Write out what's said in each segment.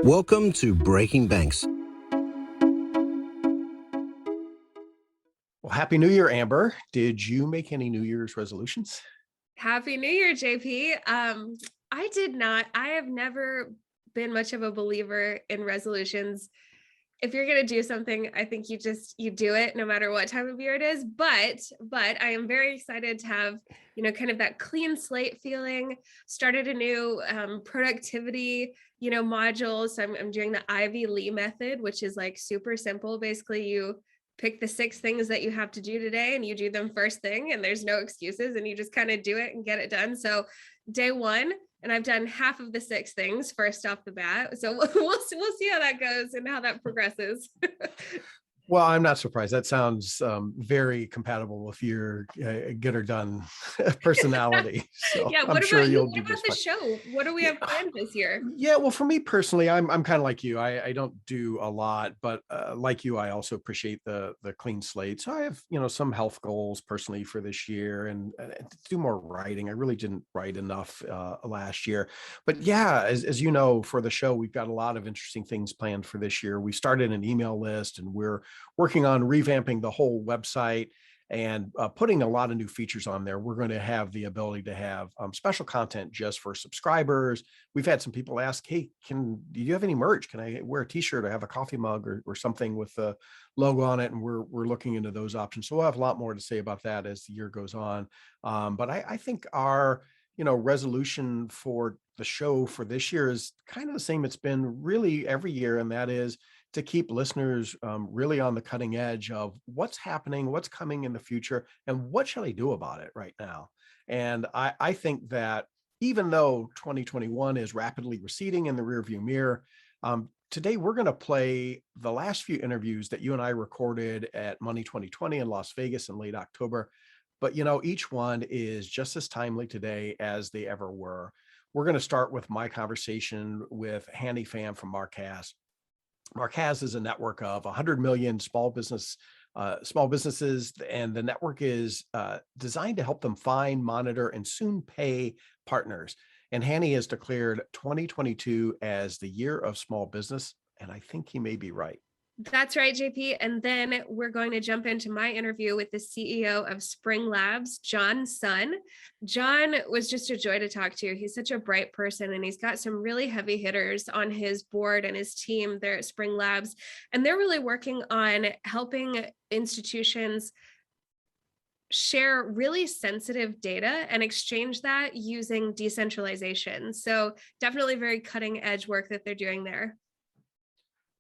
Welcome to Breaking Banks. Well, Happy New Year, Amber. Did you make any New Year's resolutions? Happy New Year, JP. I did not. I have never been much of a believer in resolutions. If you're going to do something, I think you do it no matter what time of year it is. But I am very excited to have, kind of that clean slate feeling. Started a new productivity, module. So I'm doing the Ivy Lee method, which is like super simple. Basically, you pick the 6 things that you have to do today and you do them first thing, and there's no excuses, and you just kind of do it and get it done. So day 1, and I've done half of the 6 things first off the bat. So we'll see how that goes and how that progresses. Well, I'm not surprised. That sounds very compatible with your get her done personality. So yeah. I'm sure you'll do What about this the fine. show? What do we have planned this year? Yeah, well, for me personally, I'm kind of like you. I don't do a lot, but like you, I also appreciate the clean slate. So I have some health goals personally for this year, and to do more writing. I really didn't write enough last year, but yeah, as you know, for the show, we've got a lot of interesting things planned for this year. We started an email list, and we're working on revamping the whole website and putting a lot of new features on there. We're going to have the ability to have special content just for subscribers. We've had some people ask, hey, do you have any merch? Can I wear a t-shirt or have a coffee mug or something with the logo on it? And we're looking into those options. So we'll have a lot more to say about that as the year goes on. But I think our resolution for the show for this year is kind of the same it's been really every year, and that is to keep listeners really on the cutting edge of what's happening, what's coming in the future, and what shall I do about it right now. And I think that even though 2021 is rapidly receding in the rearview mirror, today we're going to play the last few interviews that you and I recorded at Money 2020 in Las Vegas in late October. But each one is just as timely today as they ever were. We're going to start with my conversation with Hany Fam from Markaaz. Markaaz is a network of 100 million small businesses, and the network is designed to help them find, monitor, and soon pay partners. And Hany has declared 2022 as the year of small business, and I think he may be right. That's right, JP. And then we're going to jump into my interview with the CEO of Spring Labs, John Sun. John was just a joy to talk to. He's such a bright person, and he's got some really heavy hitters on his board and his team there at Spring Labs. And they're really working on helping institutions share really sensitive data and exchange that using decentralization. So definitely very cutting edge work that they're doing there.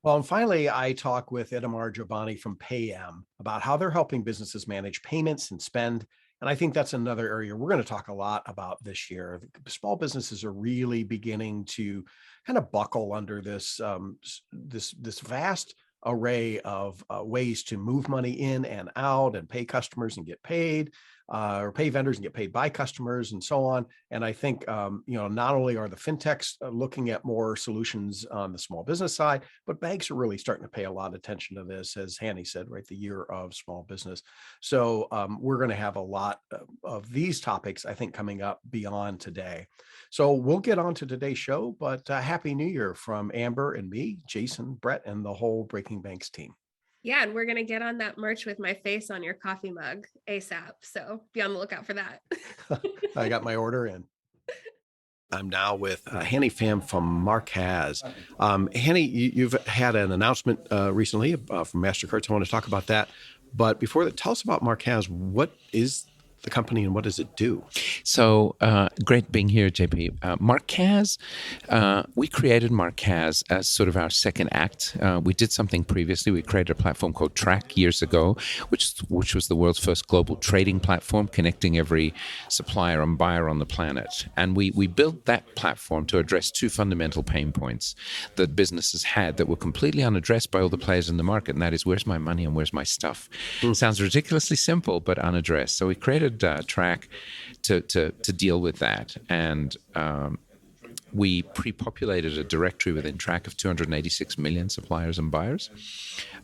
Well, and finally, I talk with Itamar Jobani from PayEm about how they're helping businesses manage payments and spend. And I think that's another area we're going to talk a lot about this year. Small businesses are really beginning to kind of buckle under this vast array of ways to move money in and out and pay customers and get paid, or pay vendors and get paid by customers and so on. And I think, not only are the fintechs looking at more solutions on the small business side, but banks are really starting to pay a lot of attention to this, as Hany said, right, the year of small business. So we're going to have a lot of these topics, I think, coming up beyond today. So we'll get on to today's show, but Happy New Year from Amber and me, Jason, Brett, and the whole Breaking Banks team. Yeah, and we're going to get on that merch with my face on your coffee mug ASAP. So be on the lookout for that. I got my order in. I'm now with Hany Fam from Markaaz. Hany, you've had an announcement recently from MasterCard. I want to talk about that. But before that, tell us about Markaaz. What is the company and what does it do? So great being here, JP. Markaaz, we created Markaaz as sort of our second act. We did something previously. We created a platform called Track years ago, which was the world's first global trading platform connecting every supplier and buyer on the planet. And we built that platform to address 2 fundamental pain points that businesses had that were completely unaddressed by all the players in the market, and that is, where's my money and where's my stuff? Sounds ridiculously simple, but unaddressed. So we created Track to deal with that, and we pre-populated a directory within Track of 286 million suppliers and buyers.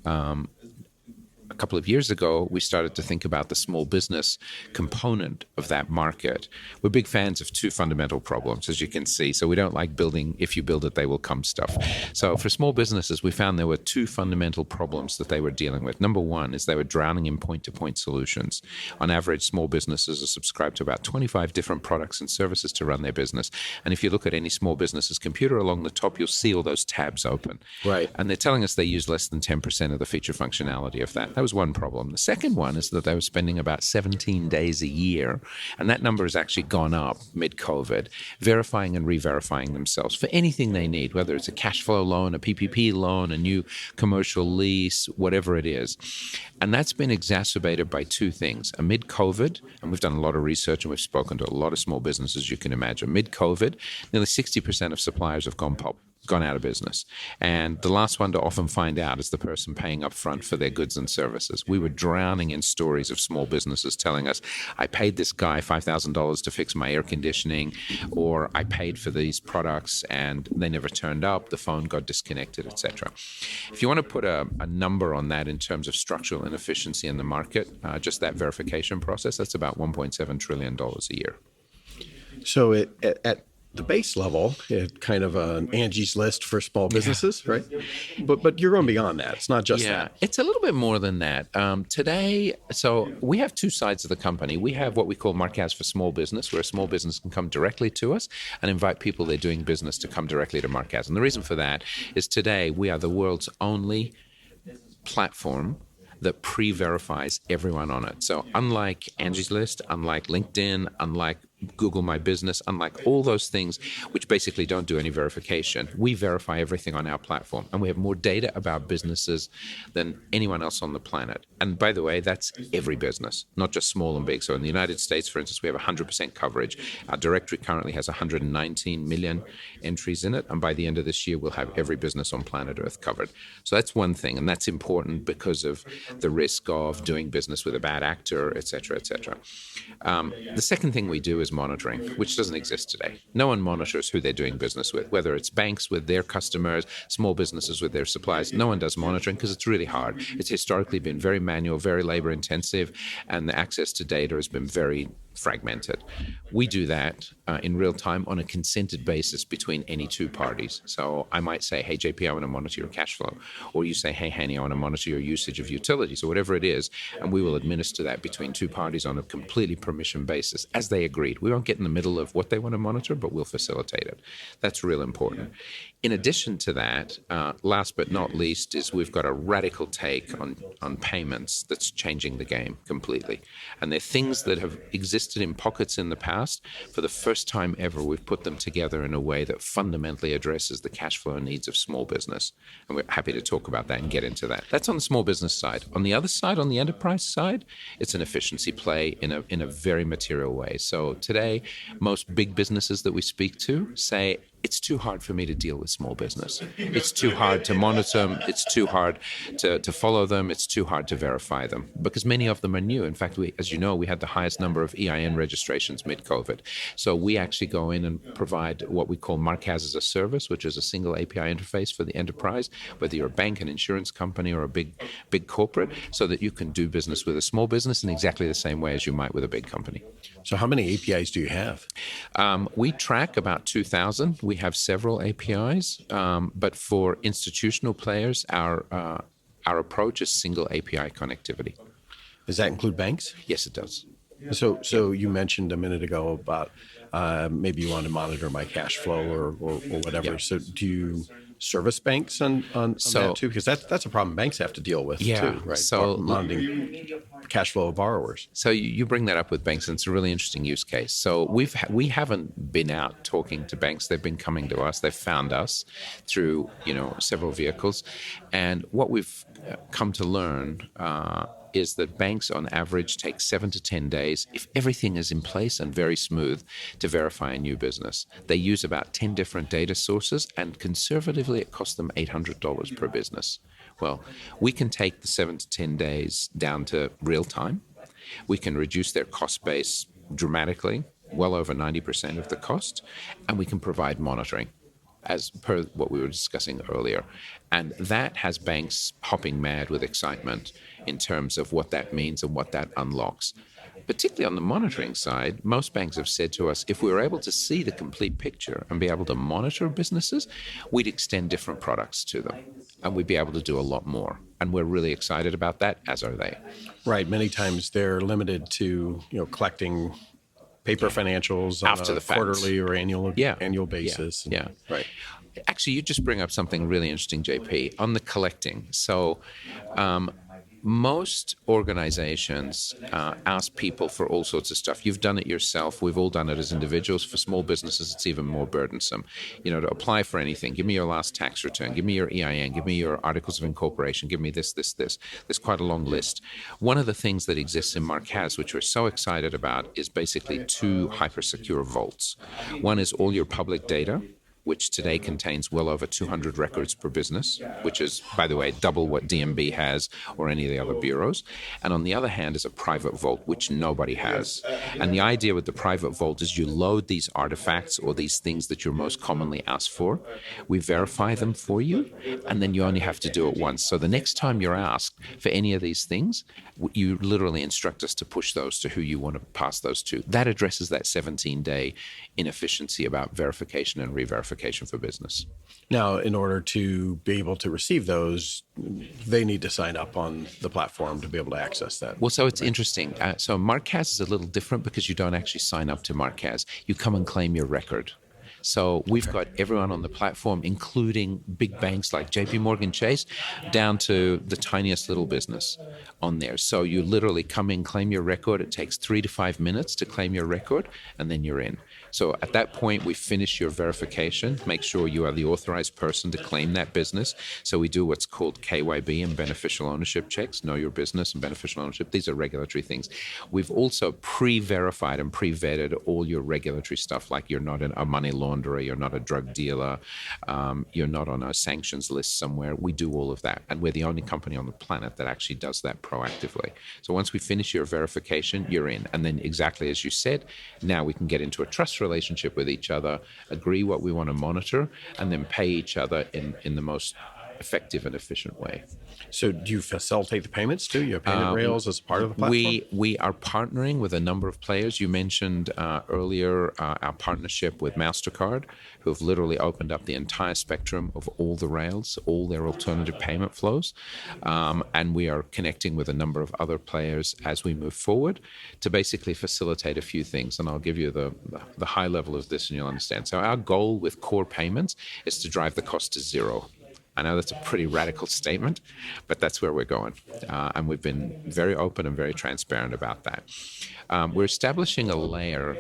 A a couple of years ago, we started to think about the small business component of that market. We're big fans of two fundamental problems, as you can see. So we don't like building, if you build it, they will come stuff. So for small businesses, we found there were two fundamental problems that they were dealing with. Number one is they were drowning in point-to-point solutions. On average, small businesses are subscribed to about 25 different products and services to run their business. And if you look at any small business's computer along the top, you'll see all those tabs open. Right. And they're telling us they use less than 10% of the feature functionality of that. That was one problem. The second one is that they were spending about 17 days a year, and that number has actually gone up mid-COVID, verifying and re-verifying themselves for anything they need, whether it's a cash flow loan, a PPP loan, a new commercial lease, whatever it is. And that's been exacerbated by two things. Amid COVID, and we've done a lot of research and we've spoken to a lot of small businesses, you can imagine. Mid-COVID, nearly 60% of suppliers have gone out of business. And the last one to often find out is the person paying up front for their goods and services. We were drowning in stories of small businesses telling us, I paid this guy $5,000 to fix my air conditioning, or I paid for these products and they never turned up, the phone got disconnected, etc. If you want to put a number on that in terms of structural inefficiency in the market, just that verification process, that's about $1.7 trillion a year. So at the base level, kind of an Angie's List for small businesses, right? But you're going beyond that. It's not just that. It's a little bit more than that. Today, so we have two sides of the company. We have what we call Markaaz for small business, where a small business can come directly to us and invite people they're doing business to come directly to Markaaz. And the reason for that is today we are the world's only platform that pre-verifies everyone on it. So unlike Angie's List, unlike LinkedIn, unlike Google My Business, unlike all those things which basically don't do any verification, we verify everything on our platform. And we have more data about businesses than anyone else on the planet. And by the way, that's every business, not just small and big. So in the United States, for instance, we have 100% coverage. Our directory currently has 119 million entries in it. And by the end of this year, we'll have every business on planet Earth covered. So that's one thing. And that's important because of the risk of doing business with a bad actor, et cetera, et cetera. The second thing we do is monitoring, which doesn't exist today. No one monitors who they're doing business with, whether it's banks with their customers, small businesses with their suppliers. No one does monitoring because it's really hard. It's historically been very manual, very labor intensive, and the access to data has been very fragmented. We do that in real time on a consented basis between any two parties. So I might say, hey, JP, I want to monitor your cash flow. Or you say, hey, Hany, I want to monitor your usage of utilities, or whatever it is. And we will administer that between two parties on a completely permission basis as they agreed. We won't get in the middle of what they want to monitor, but we'll facilitate it. That's real important. In addition to that, last but not least, is we've got a radical take on payments that's changing the game completely. And they're things that have existed in pockets in the past. For the first time ever, we've put them together in a way that fundamentally addresses the cash flow needs of small business. And we're happy to talk about that and get into that. That's on the small business side. On the other side, on the enterprise side, it's an efficiency play in a very material way. So today, most big businesses that we speak to say, it's too hard for me to deal with small business. It's too hard to monitor them. It's too hard to follow them. It's too hard to verify them because many of them are new. In fact, as you know, we had the highest number of EIN registrations mid-COVID. So we actually go in and provide what we call Markaaz as a service, which is a single API interface for the enterprise, whether you're a bank, an insurance company, or a big corporate, so that you can do business with a small business in exactly the same way as you might with a big company. So how many APIs do you have? We track about 2,000. We have several APIs, but for institutional players, our approach is single API connectivity. Does that include banks? Yes, it does. So you mentioned a minute ago about maybe you want to monitor my cash flow or whatever. Yeah. So do you service banks on that too? Because that's a problem banks have to deal with too, right? So monitoring cash flow of borrowers. So you bring that up with banks, and it's a really interesting use case. So we haven't been out talking to banks. They've been coming to us. They've found us through several vehicles, and what we've come to learn is that banks on average take 7 to 10 days, if everything is in place and very smooth, to verify a new business. They use about 10 different data sources, and conservatively it costs them $800 per business. Well, we can take the 7 to 10 days down to real time. We can reduce their cost base dramatically, well over 90% of the cost, and we can provide monitoring. as per what we were discussing earlier. And that has banks hopping mad with excitement in terms of what that means and what that unlocks. Particularly on the monitoring side, most banks have said to us, if we were able to see the complete picture and be able to monitor businesses, we'd extend different products to them and we'd be able to do a lot more. And we're really excited about that, as are they. Right. Many times they're limited to, collecting paper financials on After a the fact. quarterly or annual basis. Yeah. Right. Actually, you just bring up something really interesting, JP, on the collecting. So most organizations ask people for all sorts of stuff. You've done it yourself. We've all done it as individuals. For small businesses, it's even more burdensome. To apply for anything, give me your last tax return, give me your EIN, give me your articles of incorporation, give me this. There's quite a long list. One of the things that exists in Markaaz, which we're so excited about, is basically 2 hyper-secure vaults. One is all your public data, which today contains well over 200 records per business, which is, by the way, double what DMB has or any of the other bureaus. And on the other hand is a private vault, which nobody has. And the idea with the private vault is you load these artifacts or these things that you're most commonly asked for. We verify them for you, and then you only have to do it once. So the next time you're asked for any of these things, you literally instruct us to push those to who you want to pass those to. That addresses that 17-day inefficiency about verification and re-verification for business. Now, in order to be able to receive those, they need to sign up on the platform to be able to access that. Well, so it's interesting. So Markaaz is a little different because you don't actually sign up to Markaaz. You come and claim your record. So we've got everyone on the platform, including big banks like JP Morgan Chase, down to the tiniest little business on there. So you literally come in, claim your record. It takes 3 to 5 minutes to claim your record, and then you're in. So at that point, we finish your verification, make sure you are the authorized person to claim that business. So we do what's called KYB and beneficial ownership checks, know your business and beneficial ownership. These are regulatory things. We've also pre-verified and pre-vetted all your regulatory stuff, like you're not a money launderer, you're not a drug dealer, you're not on a sanctions list somewhere. We do all of that. And we're the only company on the planet that actually does that proactively. So once we finish your verification, you're in. And then exactly as you said, now we can get into a trust relationship with each other, agree what we want to monitor, and then pay each other in the most effective and efficient way. So do you facilitate the payments too? You have payment rails as part of the platform? We are partnering with a number of players. You mentioned earlier our partnership with MasterCard, who have literally opened up the entire spectrum of all the rails, all their alternative payment flows. And we are connecting with a number of other players as we move forward to basically facilitate a few things. And I'll give you the high level of this and you'll understand. So our goal with core payments is to drive the cost to zero. I know that's a pretty radical statement, but that's where we're going. And we've been very open and very transparent about that. We're establishing a layer,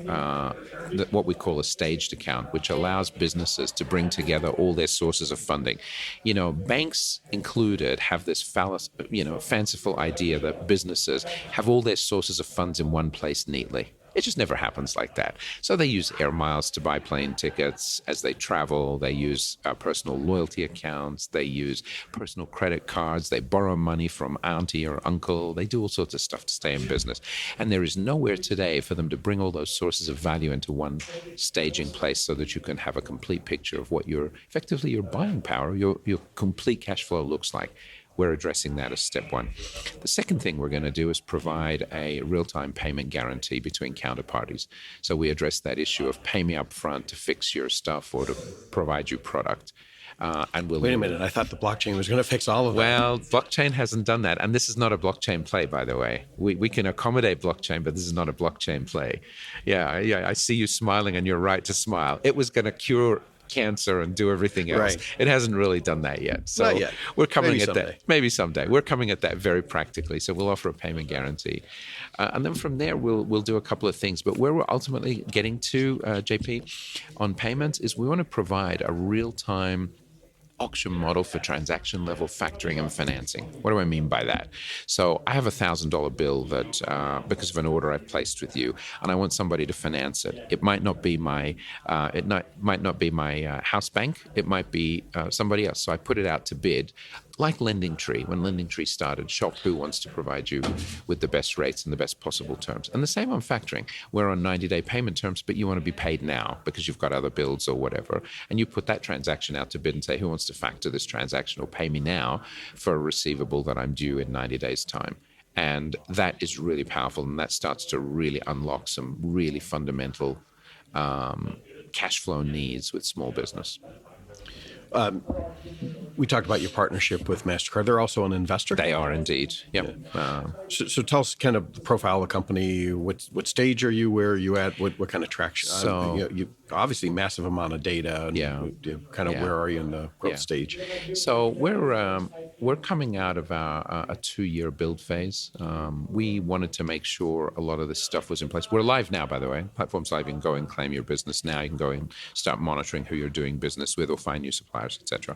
what we call a staged account, which allows businesses to bring together all their sources of funding. Banks included have this fanciful idea that businesses have all their sources of funds in one place neatly. It just never happens like that. So they use air miles to buy plane tickets as they travel. They use personal loyalty accounts. They use personal credit cards. They borrow money from auntie or uncle. They do all sorts of stuff to stay in business. And there is nowhere today for them to bring all those sources of value into one staging place so that you can have a complete picture of what your buying power, your complete cash flow looks like. We're addressing that as step one. The second thing we're going to do is provide a real-time payment guarantee between counterparties. So we address that issue of pay me up front to fix your stuff or to provide you product. Wait a minute, I thought the blockchain was going to fix all of that. Well, blockchain hasn't done that. And this is not a blockchain play, by the way. We can accommodate blockchain, but this is not a blockchain play. Yeah, I see you smiling and you're right to smile. It was going to cure cancer and do everything else. Right. It hasn't really done that yet. So Not yet. We're coming Maybe at someday. that. Maybe someday. We're coming at that very practically. So we'll offer a payment guarantee. And then from there, we'll do a couple of things. But where we're ultimately getting to, JP, on payments is we want to provide a real-time auction model for transaction level factoring and financing. What do I mean by that? So I have a $1,000 bill that because of an order I've placed with you, and I want somebody to finance it. It might not be my house bank. It might be somebody else. So I put it out to bid. like LendingTree. When LendingTree started, shop who wants to provide you with the best rates and the best possible terms. And the same on factoring. We're on 90-day payment terms, but you want to be paid now because you've got other bills or whatever. And you put that transaction out to bid and say, who wants to factor this transaction or pay me now for a receivable that I'm due in 90 days' time? And that is really powerful, and that starts to really unlock some really fundamental cash flow needs with small business. We talked about your partnership with MasterCard. They're also an investor? They are indeed, yep. So tell us kind of the profile of the company. What stage are you? Where are you at? What kind of traction? So, you obviously massive amount of data. And kind of where are you in the growth stage? So we're coming out of a 2-year build phase. We wanted to make sure a lot of this stuff was in place. We're live now, by the way. Platform's live. You can go and claim your business now. You can go and start monitoring who you're doing business with or find new suppliers, etc.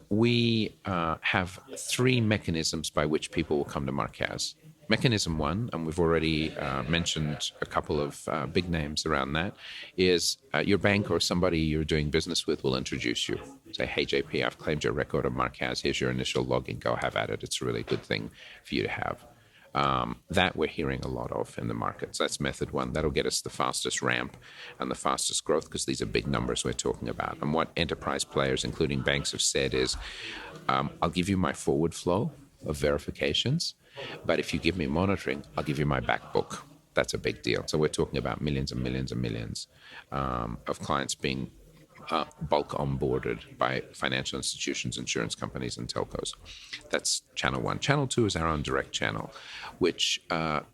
We have 3 mechanisms by which people will come to Markaaz. Mechanism 1, and we've already mentioned a couple of big names around that, is your bank or somebody you're doing business with will introduce you. Say, hey, JP, I've claimed your record of Markaaz. Here's your initial login. Go have at it. It's a really good thing for you to have. That we're hearing a lot of in the markets. That's method 1. That'll get us the fastest ramp and the fastest growth because these are big numbers we're talking about. And what enterprise players, including banks, have said is, I'll give you my forward flow of verifications, but if you give me monitoring, I'll give you my back book. That's a big deal. So we're talking about millions and millions and millions of clients being bulk onboarded by financial institutions, insurance companies, and telcos. That's channel 1. Channel 2 is our own direct channel, which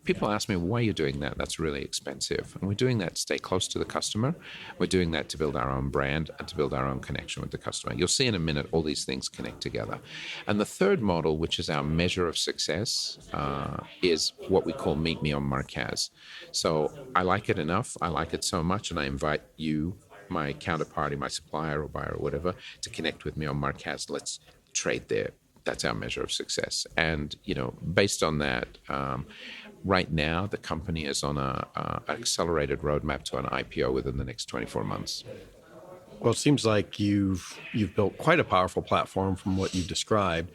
people ask me, why are you doing that? That's really expensive. And we're doing that to stay close to the customer. We're doing that to build our own brand and to build our own connection with the customer. You'll see in a minute all these things connect together. And the third model, which is our measure of success, is what we call Meet Me on Markaaz. So I like it enough. I like it so much, and I invite you, my counterparty, my supplier or buyer or whatever, to connect with me on Markaaz. Let's trade there. That's our measure of success. And, based on that, right now the company is on an accelerated roadmap to an IPO within the next 24 months. Well, it seems like you've built quite a powerful platform from what you've described.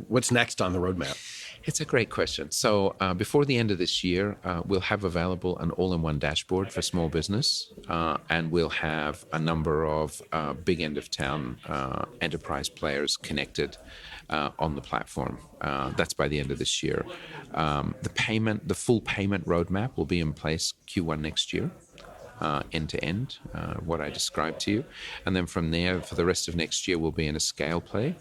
What's next on the roadmap? It's a great question. So before the end of this year, we'll have available an all-in-one dashboard for small business, and we'll have a number of big end-of-town enterprise players connected on the platform. That's by the end of this year. The full payment roadmap will be in place Q1 next year. End to end, what I described to you. And then from there, for the rest of next year, we'll be in a scale play.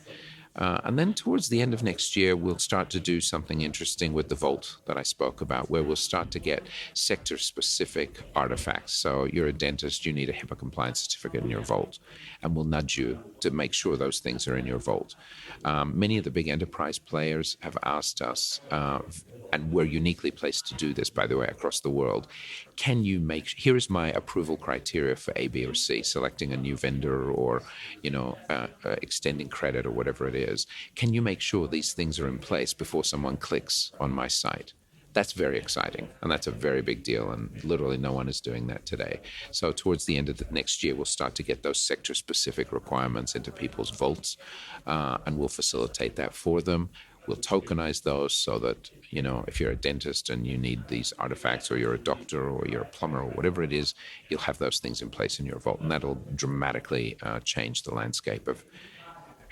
And then towards the end of next year, we'll start to do something interesting with the Vault that I spoke about, where we'll start to get sector-specific artifacts. So you're a dentist, you need a HIPAA compliance certificate in your Vault, and we'll nudge you to make sure those things are in your Vault. Many of the big enterprise players have asked us, and we're uniquely placed to do this, by the way, across the world. Here is my approval criteria for A, B, or C, selecting a new vendor or, extending credit or whatever it is. Can you make sure these things are in place before someone clicks on my site? That's very exciting, and that's a very big deal, and literally no one is doing that today. So towards the end of the next year, we'll start to get those sector-specific requirements into people's vaults, and we'll facilitate that for them. We'll tokenize those so that, if you're a dentist and you need these artifacts, or you're a doctor or you're a plumber or whatever it is, you'll have those things in place in your vault, and that'll dramatically change the landscape of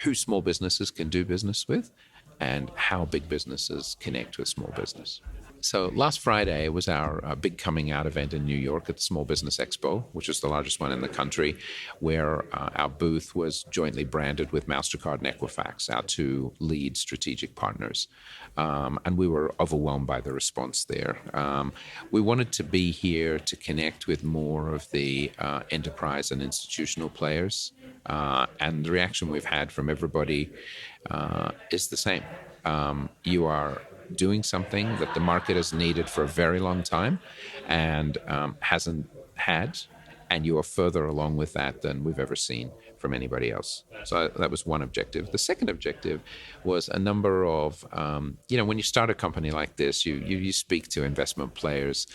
who small businesses can do business with and how big businesses connect with small business. So last Friday was our big coming out event in New York at the Small Business Expo, which is the largest one in the country, where our booth was jointly branded with MasterCard and Equifax, our 2 lead strategic partners. And we were overwhelmed by the response there. We wanted to be here to connect with more of the enterprise and institutional players. And the reaction we've had from everybody is the same. You are doing something that the market has needed for a very long time and hasn't had, and you are further along with that than we've ever seen from anybody else. So that was one objective. The second objective was a number of, when you start a company like this, you speak to investment players,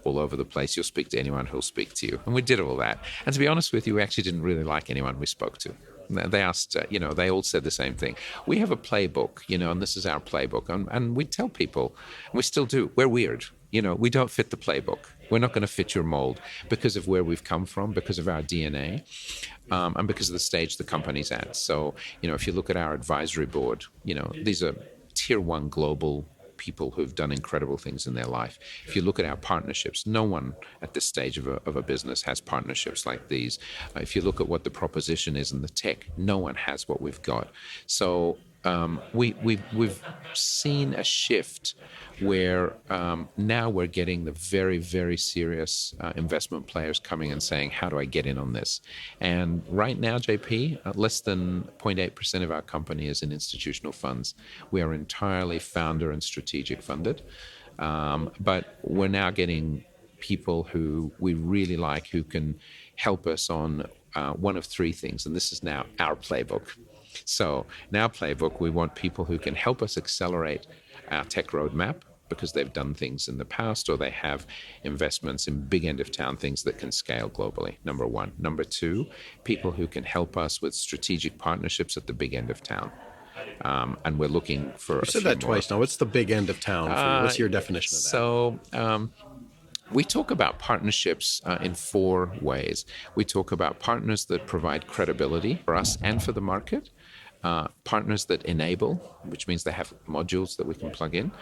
all over the place. You'll speak to anyone who'll speak to you. And we did all that. And to be honest with you, we actually didn't really like anyone we spoke to. They asked, they all said the same thing. We have a playbook, and this is our playbook. And we tell people, and we still do, we're weird. We don't fit the playbook. We're not going to fit your mold because of where we've come from, because of our DNA, and because of the stage the company's at. So, if you look at our advisory board, these are tier one global people who've done incredible things in their life. If you look at our partnerships, no one at this stage of a business has partnerships like these. If you look at what the proposition is in the tech, no one has what we've got. So we've seen a shift where now we're getting the very, very serious investment players coming and saying, how do I get in on this? And right now, JP, less than 0.8% of our company is in institutional funds. We are entirely founder and strategic funded. But we're now getting people who we really like, who can help us on one of three things. And this is now our playbook. So in our playbook, we want people who can help us accelerate our tech roadmap because they've done things in the past or they have investments in big end of town things that can scale globally, number one. Number two, people who can help us with strategic partnerships at the big end of town. And we're looking for You said that twice now. What's the big end of town for you? What's your definition of that? So we talk about partnerships in four ways. We talk about partners that provide credibility for us and for the market. Partners that enable, which means they have modules that we can plug in.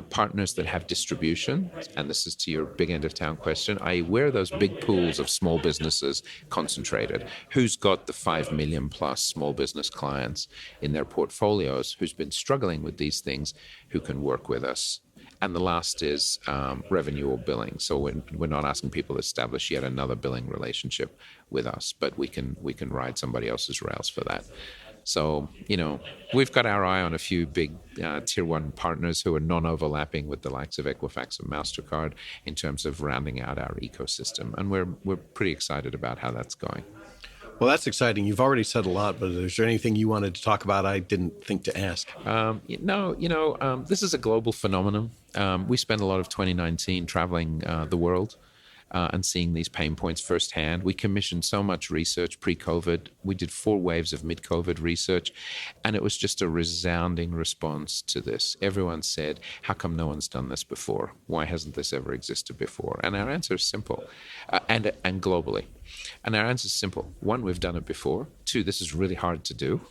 Partners that have distribution, and this is to your big end of town question, i.e. where are those big pools of small businesses concentrated? Who's got the 5 million plus small business clients in their portfolios, who's been struggling with these things, who can work with us? And the last is revenue or billing. So we're not asking people to establish yet another billing relationship with us, but we can ride somebody else's rails for that. So, we've got our eye on a few big tier one partners who are non-overlapping with the likes of Equifax and MasterCard in terms of rounding out our ecosystem. And we're pretty excited about how that's going. Well, that's exciting. You've already said a lot, but is there anything you wanted to talk about I didn't think to ask? This is a global phenomenon. We spent a lot of 2019 traveling the world and seeing these pain points firsthand. We commissioned so much research pre-COVID. We did 4 waves of mid-COVID research, and it was just a resounding response to this. Everyone said, how come no one's done this before? Why hasn't this ever existed before? And our answer is simple, and globally. And our answer is simple. 1, we've done it before. 2, this is really hard to do.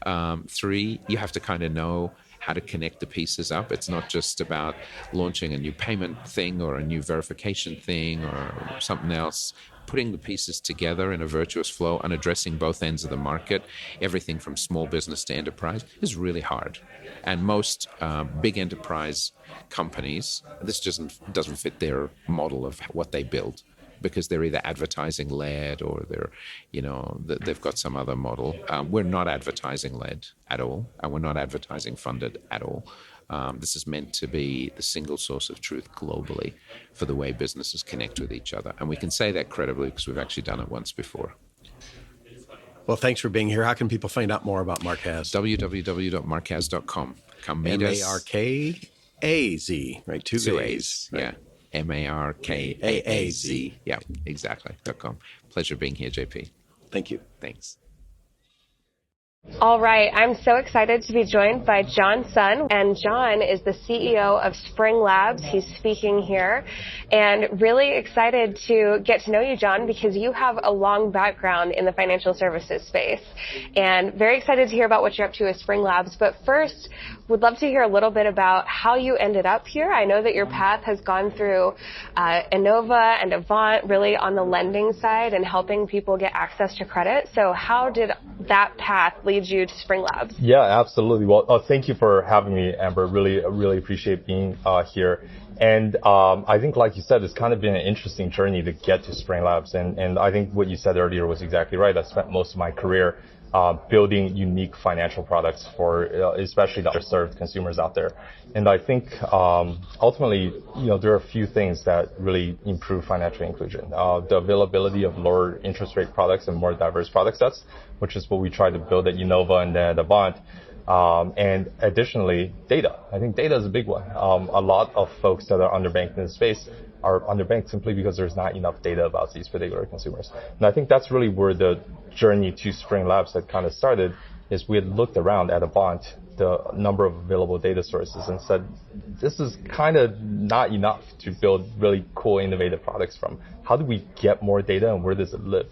3, you have to kind of know how to connect the pieces up. It's not just about launching a new payment thing or a new verification thing or something else. Putting the pieces together in a virtuous flow and addressing both ends of the market, everything from small business to enterprise, is really hard. And most big enterprise companies, this doesn't fit their model of what they build, because they're either advertising led or they've got some other model. We're not advertising led at all, and we're not advertising funded at all. This is meant to be the single source of truth globally for the way businesses connect with each other. And we can say that credibly because we've actually done it once before. Well, thanks for being here. How can people find out more about Markaaz? www.markaaz.com. Come meet us. Markaaz, right? Two A's. Right? Yeah. Markaaz. Yeah, exactly. .com. Pleasure being here, JP. Thank you. Thanks. All right, I'm so excited to be joined by John Sun, and John is the CEO of Spring Labs. He's speaking here, and really excited to get to know you, John, because you have a long background in the financial services space, and very excited to hear about what you're up to with Spring Labs. But first, would love to hear a little bit about how you ended up here. I know that your path has gone through Innova and Avant, really on the lending side and helping people get access to credit. So how did that path lead you to Spring Labs? Yeah, absolutely. Well, thank you for having me, Amber. Really appreciate being here. And I think, like you said, it's kind of been an interesting journey to get to Spring Labs. And I think what you said earlier was exactly right. I spent most of my career building unique financial products for especially the underserved consumers out there. And I think ultimately, there are a few things that really improve financial inclusion. The availability of lower interest rate products and more diverse product sets, which is what we try to build at Innova and at Avant. And additionally, data. I think data is a big one. A lot of folks that are underbanked in the space are underbanked simply because there's not enough data about these particular consumers. And I think that's really where the journey to Spring Labs had kind of started, is we had looked around at a bunch, the number of available data sources, and said, this is kind of not enough to build really cool, innovative products from. How do we get more data, and where does it live?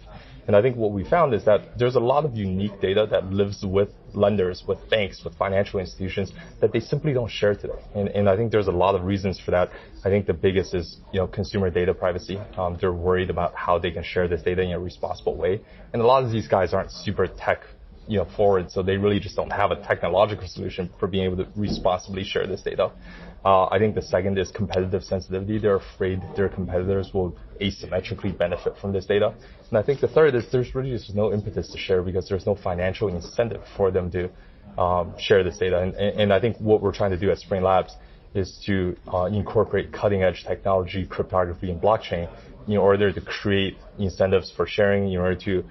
And I think what we found is that there's a lot of unique data that lives with lenders, with banks, with financial institutions that they simply don't share today. And I think there's a lot of reasons for that. I think the biggest is, consumer data privacy. They're worried about how they can share this data in a responsible way. And a lot of these guys aren't super tech forward, so they really just don't have a technological solution for being able to responsibly share this data. I think the second is competitive sensitivity. They're afraid their competitors will asymmetrically benefit from this data. And I think the third is there's really just no impetus to share because there's no financial incentive for them to share this data. And I think what we're trying to do at Spring Labs is to incorporate cutting-edge technology, cryptography, and blockchain in order to create incentives for sharing, in order to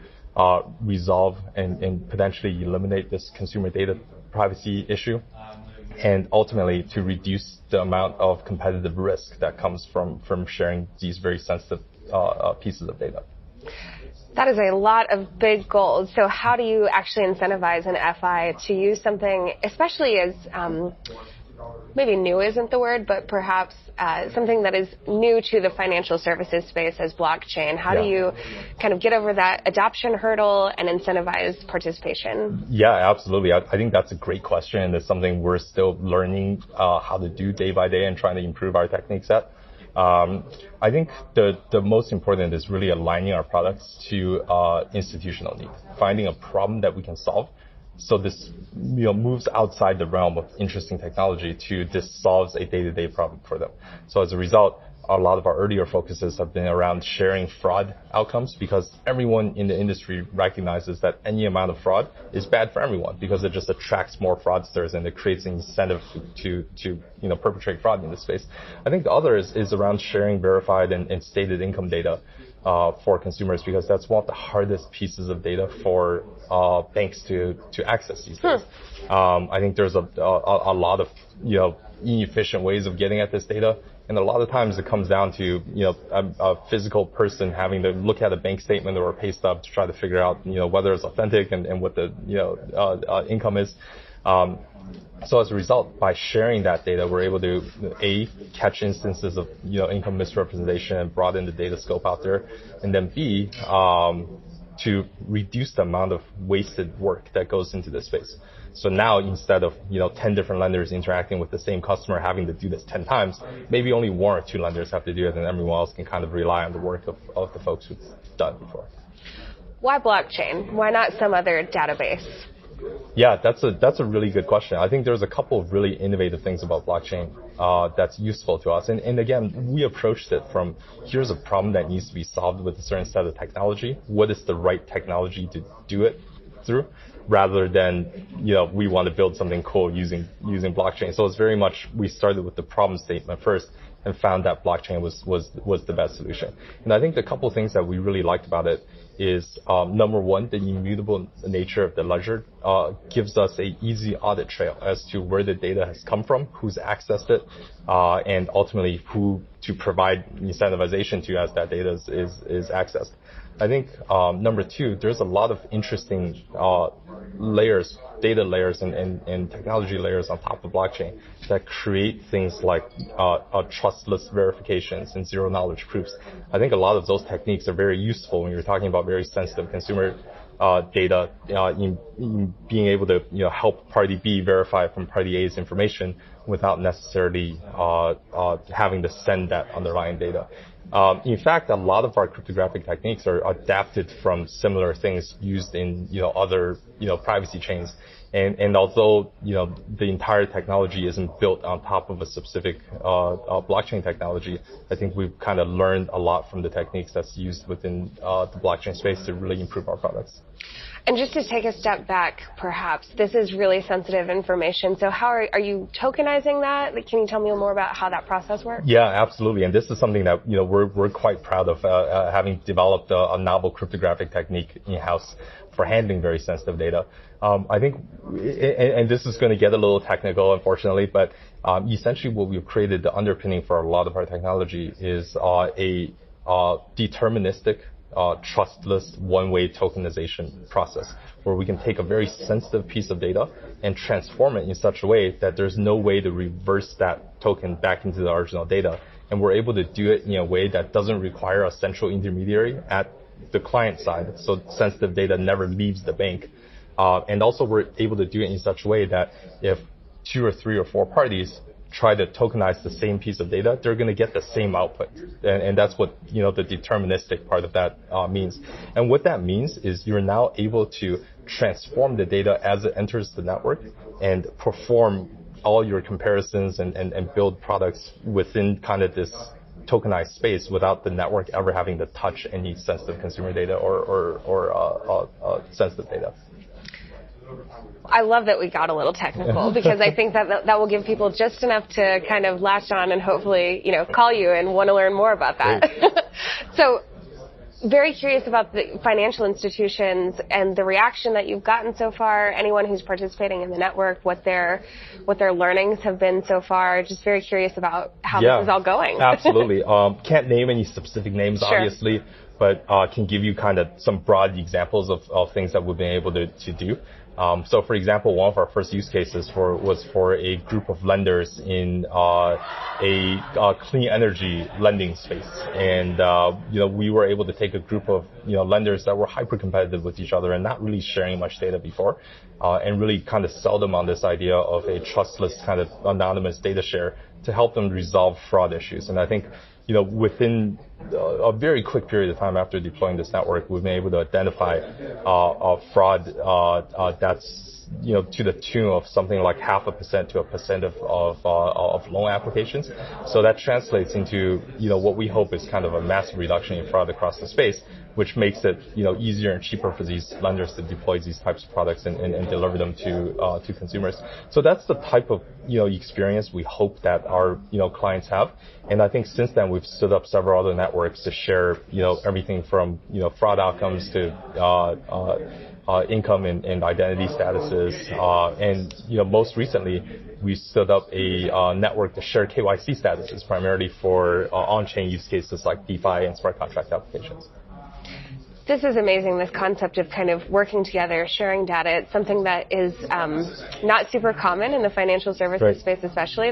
resolve and potentially eliminate this consumer data privacy issue, and ultimately to reduce the amount of competitive risk that comes from sharing these very sensitive pieces of data. That is a lot of big goals. So how do you actually incentivize an FI to use something, especially as maybe new isn't the word, but perhaps something that is new to the financial services space as blockchain? How do you kind of get over that adoption hurdle and incentivize participation? Yeah, absolutely. I think that's a great question, and it's something we're still learning how to do day by day and trying to improve our technique set. I think the most important is really aligning our products to institutional need, finding a problem that we can solve. So this moves outside the realm of interesting technology to this solves a day-to-day problem for them. So as a result, a lot of our earlier focuses have been around sharing fraud outcomes, because everyone in the industry recognizes that any amount of fraud is bad for everyone, because it just attracts more fraudsters and it creates an incentive to perpetrate fraud in this space. I think the other is around sharing verified and stated income data for consumers, because that's one of the hardest pieces of data for banks to access these days. I think there's a lot of inefficient ways of getting at this data, and a lot of times it comes down to a physical person having to look at a bank statement or a pay stub to try to figure out whether it's authentic and what the income is. So as a result, by sharing that data, we're able to A, catch instances of income misrepresentation and broaden the data scope out there, and then B, to reduce the amount of wasted work that goes into this space. So now, instead of 10 different lenders interacting with the same customer having to do this 10 times, maybe only 1 or 2 lenders have to do it, and everyone else can kind of rely on the work of the folks who've done it before. Why blockchain? Why not some other database? Yeah, that's a really good question. I think there's a couple of really innovative things about blockchain that's useful to us. And again, we approached it from, here's a problem that needs to be solved with a certain set of technology. What is the right technology to do it through? Rather than, we want to build something cool using blockchain. So it's very much, we started with the problem statement first and found that blockchain was the best solution. And I think the couple of things that we really liked about it is, number one, the immutable nature of the ledger gives us a easy audit trail as to where the data has come from, who's accessed it, and ultimately who to provide incentivization to as that data is accessed. I think number two, there's a lot of interesting layers, data layers and technology layers on top of blockchain that create things like trustless verifications and zero knowledge proofs. I think a lot of those techniques are very useful when you're talking about very sensitive consumer data, in being able to help party B verify from party A's information without necessarily having to send that underlying data. In fact, a lot of our cryptographic techniques are adapted from similar things used in other privacy chains. And although the entire technology isn't built on top of a specific blockchain technology, I think we've kind of learned a lot from the techniques that's used within the blockchain space to really improve our products. And just to take a step back, perhaps, this is really sensitive information. So how are you tokenizing that? Can you tell me more about how that process works? Yeah, absolutely. And this is something that we're we're quite proud of having developed a novel cryptographic technique in-house for handling very sensitive data. I think, and this is going to get a little technical, unfortunately, but essentially what we've created, the underpinning for a lot of our technology is a deterministic, trustless, one-way tokenization process, where we can take a very sensitive piece of data and transform it in such a way that there's no way to reverse that token back into the original data. And we're able to do it in a way that doesn't require a central intermediary at the client side, so sensitive data never leaves the bank. And also we're able to do it in such a way that if 2 or 3 or 4 parties try to tokenize the same piece of data, they're going to get the same output. And that's what, the deterministic part of that means. And what that means is you're now able to transform the data as it enters the network and perform all your comparisons and build products within kind of this tokenized space without the network ever having to touch any sensitive consumer data or sensitive data. I love that we got a little technical because I think that will give people just enough to kind of latch on and hopefully, call you and want to learn more about that. So very curious about the financial institutions and the reaction that you've gotten so far, anyone who's participating in the network, what their learnings have been so far. Just very curious about how this is all going. Absolutely. Can't name any specific names, Sure. obviously, but can give you kind of some broad examples of things that we've been able to do. So, for example, one of our first use cases was for a group of lenders in a clean energy lending space, and we were able to take a group of lenders that were hyper competitive with each other and not really sharing much data before, and really kind of sell them on this idea of a trustless kind of anonymous data share to help them resolve fraud issues. And I think within a very quick period of time after deploying this network, we've been able to identify a fraud that's to the tune of something like 0.5% to 1% of loan applications. So that translates into what we hope is kind of a massive reduction in fraud across the space, which makes it easier and cheaper for these lenders to deploy these types of products and deliver them to consumers. So that's the type of experience we hope that our clients have. And I think since then we've stood up several other networks to share everything from fraud outcomes to income and identity statuses. And most recently we stood up a network to share KYC statuses, primarily for on-chain use cases like DeFi and smart contract applications. This is amazing, this concept of kind of working together, sharing data. It's something that is not super common in the financial services space, especially.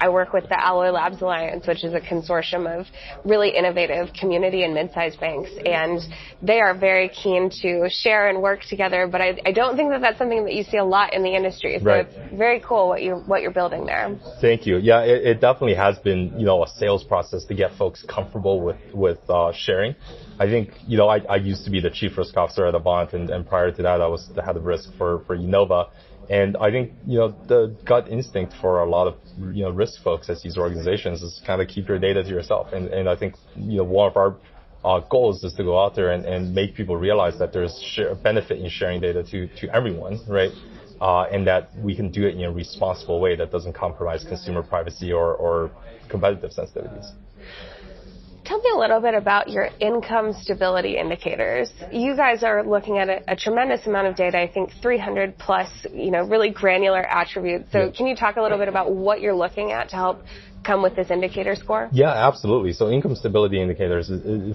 I work with the Alloy Labs Alliance, which is a consortium of really innovative community and mid-sized banks, and they are very keen to share and work together, but I don't think that that's something that you see a lot in the industry. So it's very cool what you're building there. Thank you. Yeah, it definitely has been, a sales process to get folks comfortable with sharing. I think, I used to be the chief risk officer at Avant, and prior to that, I was the head of risk for Innova. And I think, the gut instinct for a lot of, risk folks at these organizations is kind of keep your data to yourself. And I think, one of our goals is to go out there and make people realize that there's benefit in sharing data to everyone, right? And that we can do it in a responsible way that doesn't compromise consumer privacy or competitive sensitivities. Tell me a little bit about your income stability indicators. You guys are looking at a tremendous amount of data, I think 300 plus, really granular attributes. So can you talk a little bit about what you're looking at to help come with this indicator score? Yeah, absolutely. So income stability indicators,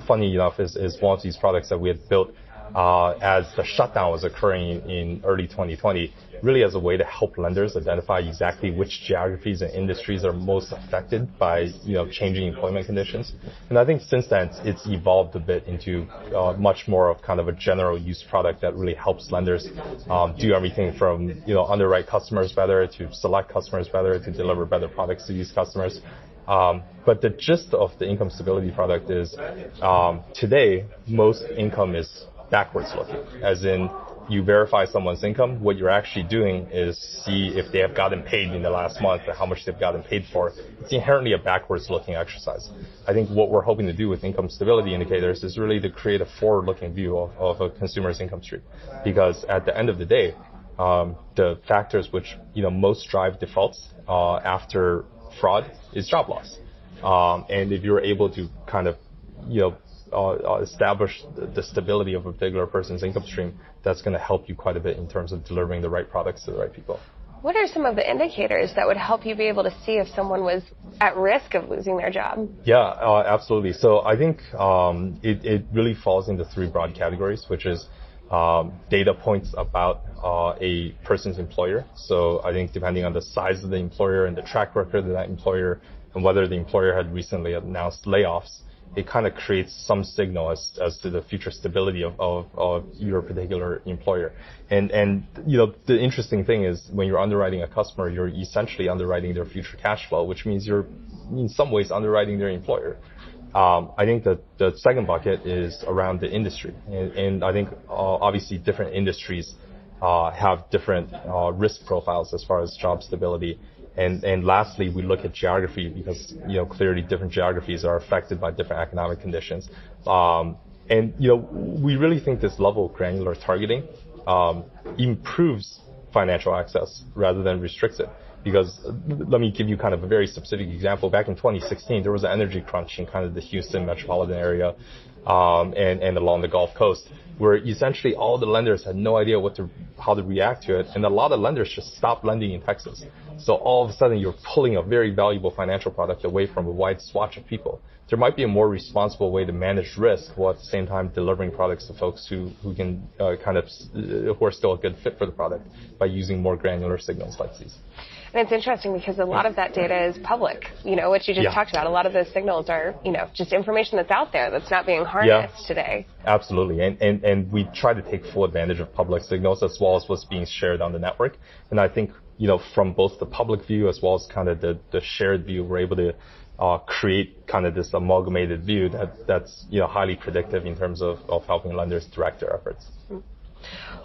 funny enough, is one of these products that we had built as the shutdown was occurring in early 2020, really as a way to help lenders identify exactly which geographies and industries are most affected by changing employment conditions. And I think since then it's evolved a bit into much more of kind of a general use product that really helps lenders do everything from underwrite customers better, to select customers better, to deliver better products to these customers. But the gist of the income stability product is today most income is backwards looking, as in you verify someone's income. What you're actually doing is see if they have gotten paid in the last month and how much they've gotten paid for. It's inherently a backwards looking exercise. I think what we're hoping to do with income stability indicators is really to create a forward looking view of a consumer's income stream. Because at the end of the day, the factors which most drive defaults after fraud is job loss. And if you're able to kind of establish the stability of a particular person's income stream, that's going to help you quite a bit in terms of delivering the right products to the right people. What are some of the indicators that would help you be able to see if someone was at risk of losing their job? Yeah, absolutely. So I think it really falls into three broad categories, which is data points about a person's employer. So I think depending on the size of the employer and the track record of that employer and whether the employer had recently announced layoffs, it kind of creates some signal as to the future stability of your particular employer. And the interesting thing is when you're underwriting a customer, you're essentially underwriting their future cash flow, which means you're in some ways underwriting their employer. I think that the second bucket is around the industry. And I think obviously different industries have different risk profiles as far as job stability. And lastly, we look at geography because, clearly different geographies are affected by different economic conditions. We really think this level of granular targeting improves financial access rather than restricts it. Because let me give you kind of a very specific example. Back in 2016, there was an energy crunch in kind of the Houston metropolitan area and along the Gulf Coast, where essentially all the lenders had no idea how to react to it, and a lot of lenders just stopped lending in Texas. So all of a sudden, you're pulling a very valuable financial product away from a wide swatch of people. There might be a more responsible way to manage risk while at the same time delivering products to folks who can who are still a good fit for the product by using more granular signals like these. And it's interesting because a lot of that data is public, what you just talked about. A lot of those signals are, just information that's out there that's not being harnessed today. Absolutely. And we try to take full advantage of public signals as well as what's being shared on the network. And I think, from both the public view as well as kind of the shared view, we're able to create kind of this amalgamated view that's highly predictive in terms of helping lenders direct their efforts.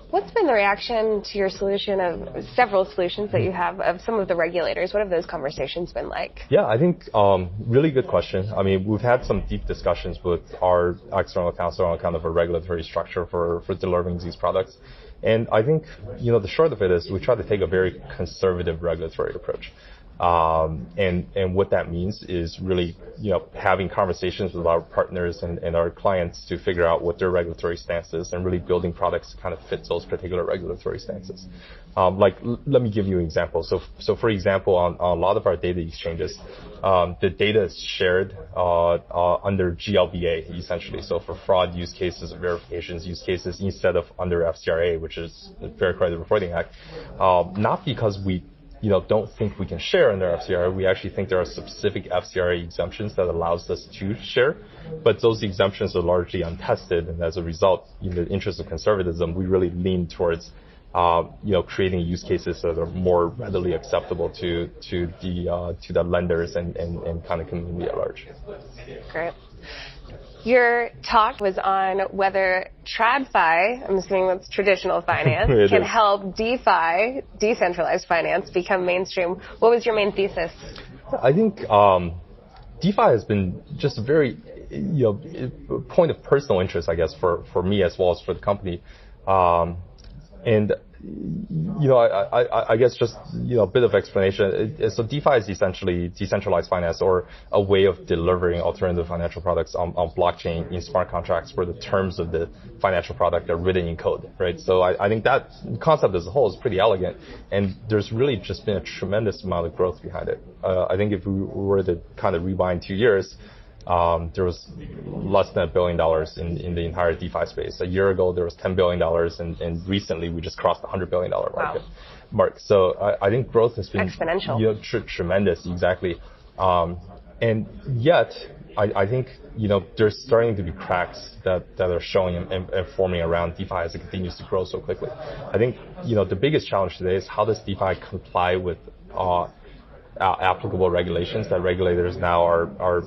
What's been the reaction to your solution of several solutions that you have of some of the regulators? What have those conversations been like? Yeah, I think really good question. I mean, we've had some deep discussions with our external counsel on kind of a regulatory structure for delivering these products. And I think, the short of it is we try to take a very conservative regulatory approach. And what that means is really, having conversations with our partners and our clients to figure out what their regulatory stance is and really building products to kind of fit those particular regulatory stances. Let me give you an example. So for example, on a lot of our data exchanges, the data is shared under GLBA, essentially. So for fraud use cases, verifications use cases, instead of under FCRA, which is the Fair Credit Reporting Act, not because we don't think we can share under FCRA. We actually think there are specific FCRA exemptions that allows us to share, but those exemptions are largely untested, and as a result, in the interest of conservatism, we really lean towards creating use cases that are more readily acceptable to the lenders and kind of community at large. Great. Your talk was on whether TradFi, I'm assuming that's traditional finance, can help DeFi, decentralized finance, become mainstream. What was your main thesis? I think DeFi has been just a very point of personal interest, I guess, for me as well as for the company. And I guess just a bit of explanation. So DeFi is essentially decentralized finance, or a way of delivering alternative financial products on blockchain in smart contracts where the terms of the financial product are written in code, right? So I think that concept as a whole is pretty elegant, and there's really just been a tremendous amount of growth behind it. I think if we were to kind of rewind 2 years, there was less than $1 billion in the entire DeFi space. A year ago, there was $10 billion, and recently we just crossed the $100 billion mark. So I think growth has been exponential, tremendous, exactly. And yet, I think there's starting to be cracks that are showing and forming around DeFi as it continues to grow so quickly. I think the biggest challenge today is how does DeFi comply with applicable regulations that regulators now are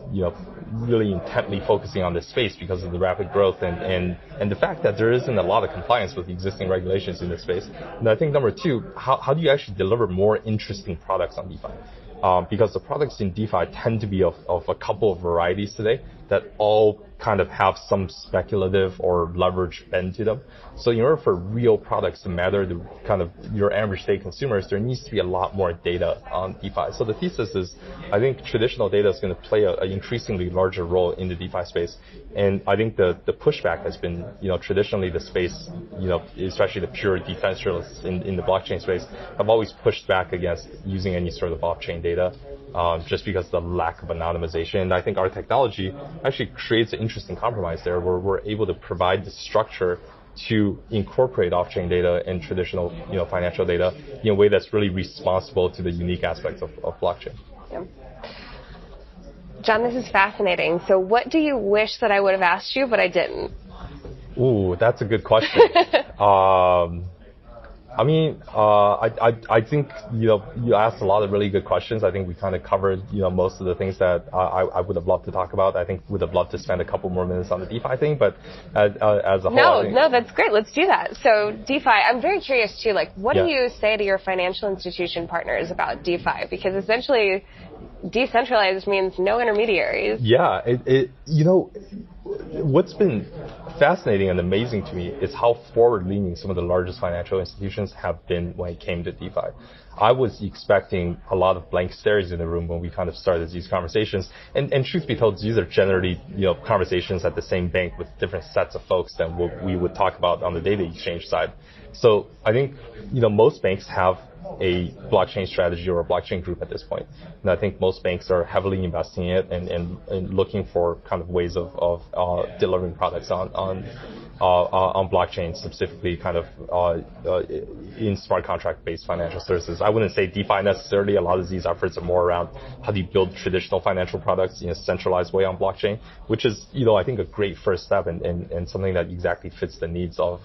really intently focusing on this space because of the rapid growth and the fact that there isn't a lot of compliance with the existing regulations in this space. And I think number two, how do you actually deliver more interesting products on DeFi? Because the products in DeFi tend to be of a couple of varieties today, that all kind of have some speculative or leverage bend to them. So in order for real products to matter to kind of your average day consumers, there needs to be a lot more data on DeFi. So the thesis is, I think traditional data is going to play an increasingly larger role in the DeFi space. And I think the pushback has been, traditionally the space, especially the pure decentralists in the blockchain space, have always pushed back against using any sort of off-chain data. Just because of the lack of anonymization. And I think our technology actually creates an interesting compromise there where we're able to provide the structure to incorporate off-chain data and traditional, financial data in a way that's really responsible to the unique aspects of blockchain. Yeah. John, this is fascinating. So what do you wish that I would have asked you, but I didn't? Ooh, that's a good question. I think, you asked a lot of really good questions. I think we kind of covered, most of the things that I would have loved to talk about. I think would have loved to spend a couple more minutes on the DeFi thing, but as a whole. No, that's great. Let's do that. So DeFi, I'm very curious too, what do you say to your financial institution partners about DeFi? Because essentially decentralized means no intermediaries. Yeah, what's been fascinating and amazing to me is how forward-leaning some of the largest financial institutions have been when it came to DeFi. I was expecting a lot of blank stares in the room when we kind of started these conversations. And truth be told, these are generally, conversations at the same bank with different sets of folks than what we would talk about on the data exchange side. So I think, most banks have a blockchain strategy or a blockchain group at this point. And I think most banks are heavily investing in it and looking for kind of ways of delivering products on blockchain, specifically kind of in smart contract-based financial services. I wouldn't say DeFi necessarily. A lot of these efforts are more around how do you build traditional financial products in a centralized way on blockchain, which is, I think a great first step and something that exactly fits the needs of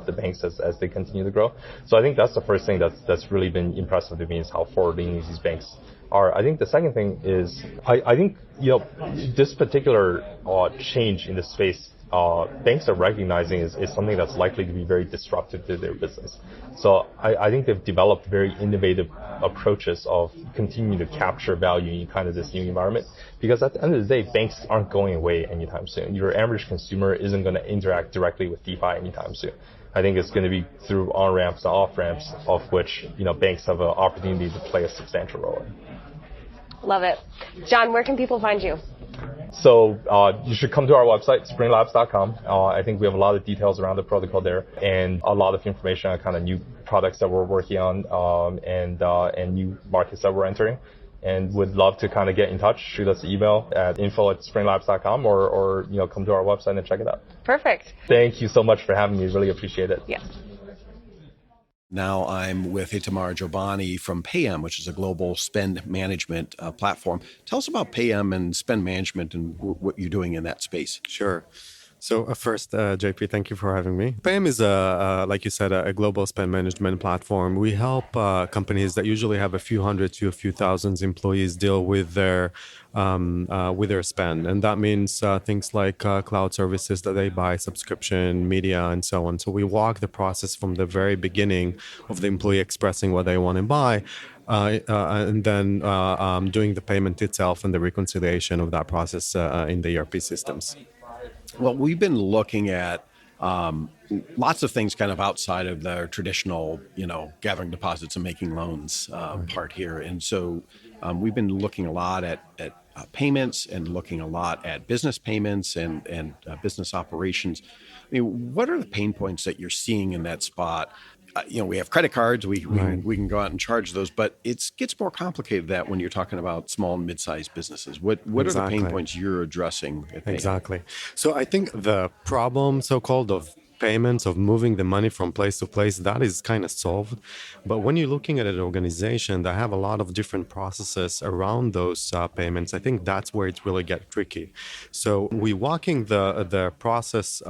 the banks as they continue to grow. So I think that's the first thing that's really been impressive to me is how forward-leaning these banks are. I think the second thing is, I think, this particular change in the space, banks are recognizing is something that's likely to be very disruptive to their business. So I think they've developed very innovative approaches of continuing to capture value in kind of this new environment. Because at the end of the day, banks aren't going away anytime soon. Your average consumer isn't going to interact directly with DeFi anytime soon. I think it's going to be through on-ramps and off-ramps, of which, banks have an opportunity to play a substantial role in. Love it. John, where can people find you? So you should come to our website, springlabs.com. I think we have a lot of details around the protocol there and a lot of information on kind of new products that we're working on and new markets that we're entering. And would love to kind of get in touch. Shoot us an email at info@springlabs.com or come to our website and check it out. Perfect. Thank you so much for having me. Really appreciate it. Yes. Now I'm with Itamar Jobani from PayEm, which is a global spend management platform. Tell us about PayEm and spend management and what you're doing in that space. Sure. So first, JP, thank you for having me. PayEm is, like you said, a global spend management platform. We help companies that usually have a few hundred to a few thousand employees deal with their spend. And that means things like cloud services that they buy, subscription, media, and so on. So we walk the process from the very beginning of the employee expressing what they want to buy and then doing the payment itself and the reconciliation of that process in the ERP systems. Well, we've been looking at lots of things kind of outside of the traditional, gathering deposits and making loans part here. And so we've been looking a lot at payments and looking a lot at business payments and business operations. I mean, what are the pain points that you're seeing in that spot? We have credit cards, we can go out and charge those, but it gets more complicated that when you're talking about small and mid-sized businesses. What are the pain points you're addressing at PayEm? Exactly. So I think the problem, so-called, of payments, of moving the money from place to place, that is kind of solved. But when you're looking at an organization that have a lot of different processes around those payments, I think that's where it really gets tricky. So we're walking the process,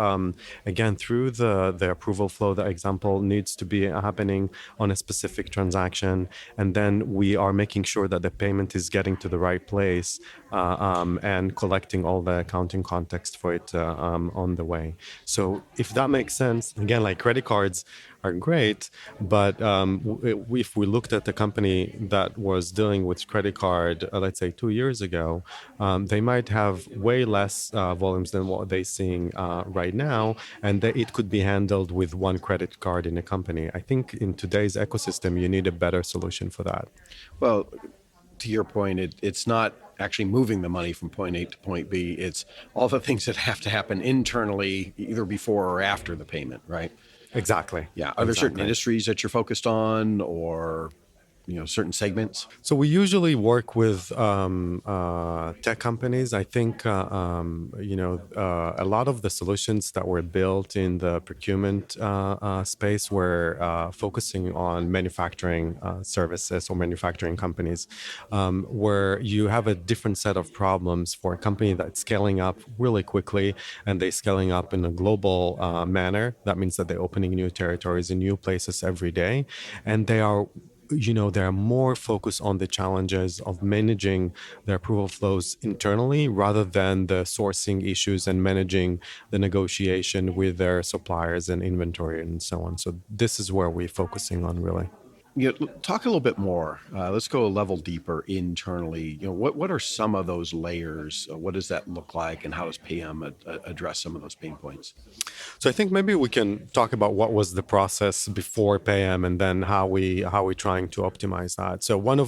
again, through the approval flow. The example needs to be happening on a specific transaction. And then we are making sure that the payment is getting to the right place and collecting all the accounting context for it on the way. So if that make sense. Again, like credit cards are great, but if we looked at the company that was dealing with credit card, let's say 2 years ago, they might have way less volumes than what they're seeing right now, and it could be handled with one credit card in a company. I think in today's ecosystem, you need a better solution for that. Well, to your point, it's not actually moving the money from point A to point B. It's all the things that have to happen internally, either before or after the payment, right? Exactly. Yeah. Are there certain industries that you're focused on, or certain segments? So we usually work with tech companies. I think a lot of the solutions that were built in the procurement space were focusing on manufacturing services or manufacturing companies, where you have a different set of problems for a company that's scaling up really quickly, and they're scaling up in a global manner. That means that they're opening new territories in new places every day, and they are more focused on the challenges of managing the approval flows internally rather than the sourcing issues and managing the negotiation with their suppliers and inventory and so on. So this is where we're focusing on, really. Talk a little bit more. Let's go a level deeper internally. What are some of those layers? What does that look like, and how does PayEm address some of those pain points? So I think maybe we can talk about what was the process before PayEm, and then how we're trying to optimize that. So one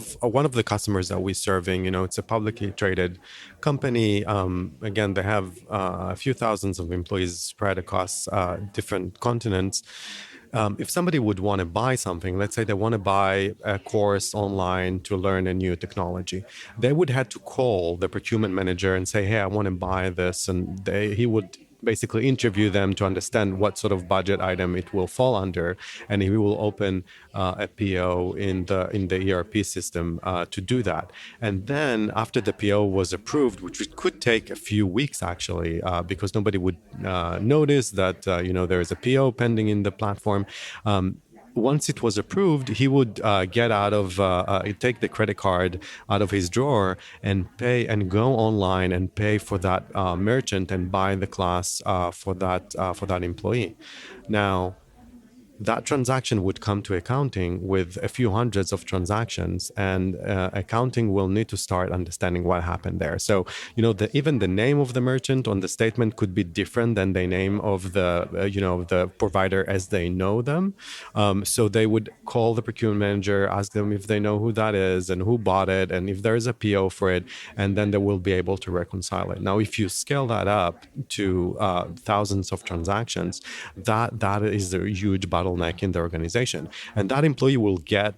of the customers that we're serving, it's a publicly traded company. Again, they have a few thousands of employees spread across different continents. If somebody would want to buy something, let's say they want to buy a course online to learn a new technology, they would have to call the procurement manager and say, hey, I want to buy this. And he would basically interview them to understand what sort of budget item it will fall under, and he will open a PO in the ERP system to do that. And then after the PO was approved, which could take a few weeks actually, because nobody would notice that there is a PO pending in the platform. Once it was approved, he would take the credit card out of his drawer and pay, and go online and pay for that merchant and buy the class for that employee. Now, that transaction would come to accounting with a few hundreds of transactions, and accounting will need to start understanding what happened there. So, even the name of the merchant on the statement could be different than the name of the provider as they know them. So they would call the procurement manager, ask them if they know who that is and who bought it, and if there is a PO for it, and then they will be able to reconcile it. Now, if you scale that up to thousands of transactions, that is a huge bottleneck in the organization, and that employee will get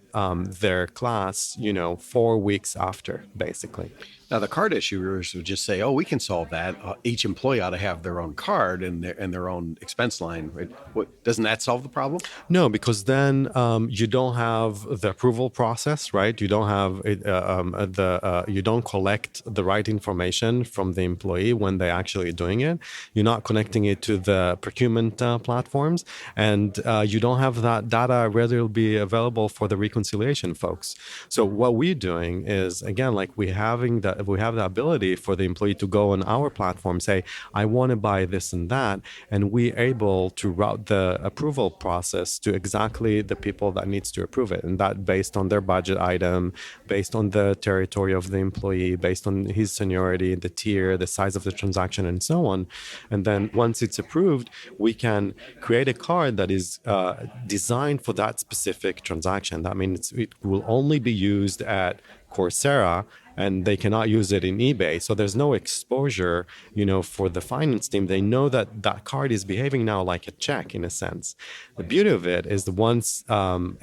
their class 4 weeks after, basically. Now, the card issuers would just say, "Oh, we can solve that. Each employee ought to have their own card and their own expense line." Right? Doesn't that solve the problem? No, because then you don't have the approval process, right? You don't have you don't collect the right information from the employee when they're actually doing it. You're not connecting it to the procurement platforms, and you don't have that data readily available for the reconciliation folks. So what we're doing is, again, like we have the ability for the employee to go on our platform, say, I want to buy this and that, and we're able to route the approval process to exactly the people that needs to approve it, and that based on their budget item, based on the territory of the employee, based on his seniority, the tier, the size of the transaction, and so on. And then once it's approved, we can create a card that is designed for that specific transaction. That means it will only be used at Coursera, and they cannot use it in eBay. So there's no exposure, for the finance team. They know that that card is behaving now like a check in a sense. The beauty of it is that once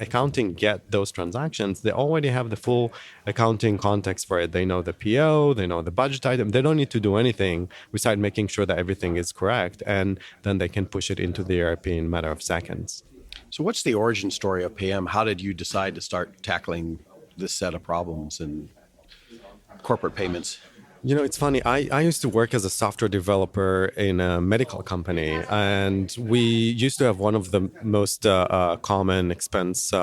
accounting get those transactions, they already have the full accounting context for it. They know the PO, they know the budget item. They don't need to do anything besides making sure that everything is correct, and then they can push it into the ERP in a matter of seconds. So what's the origin story of PayEm? How did you decide to start tackling this set of problems in corporate payments? It's funny. I used to work as a software developer in a medical company, and we used to have one of the most common expense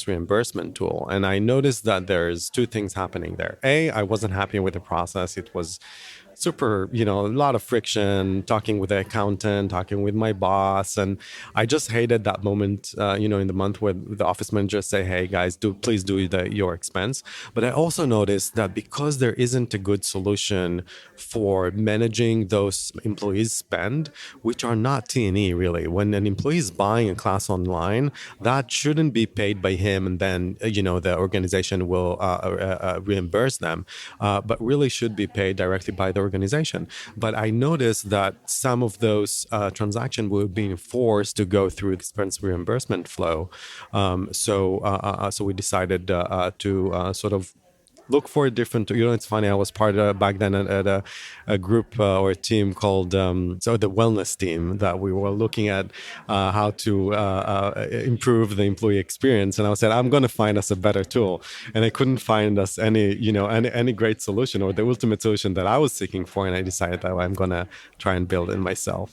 reimbursement tool. And I noticed that there's two things happening there. I wasn't happy with the process. It was super, a lot of friction, talking with the accountant, talking with my boss. And I just hated that moment, in the month where the office managers say, hey guys, please do your expense. But I also noticed that because there isn't a good solution for managing those employees' spend, which are not T&E really. When an employee is buying a class online, that shouldn't be paid by him and then, the organization will reimburse them, but really should be paid directly by the organization. But I noticed that some of those transactions were being forced to go through the expense reimbursement flow. So we decided to sort of look for a different, it's funny, I was part of back then at a group or a team called, the wellness team, that we were looking at how to improve the employee experience. And I said, I'm going to find us a better tool. And I couldn't find us any great solution or the ultimate solution that I was seeking for. And I decided that I'm going to try and build it myself.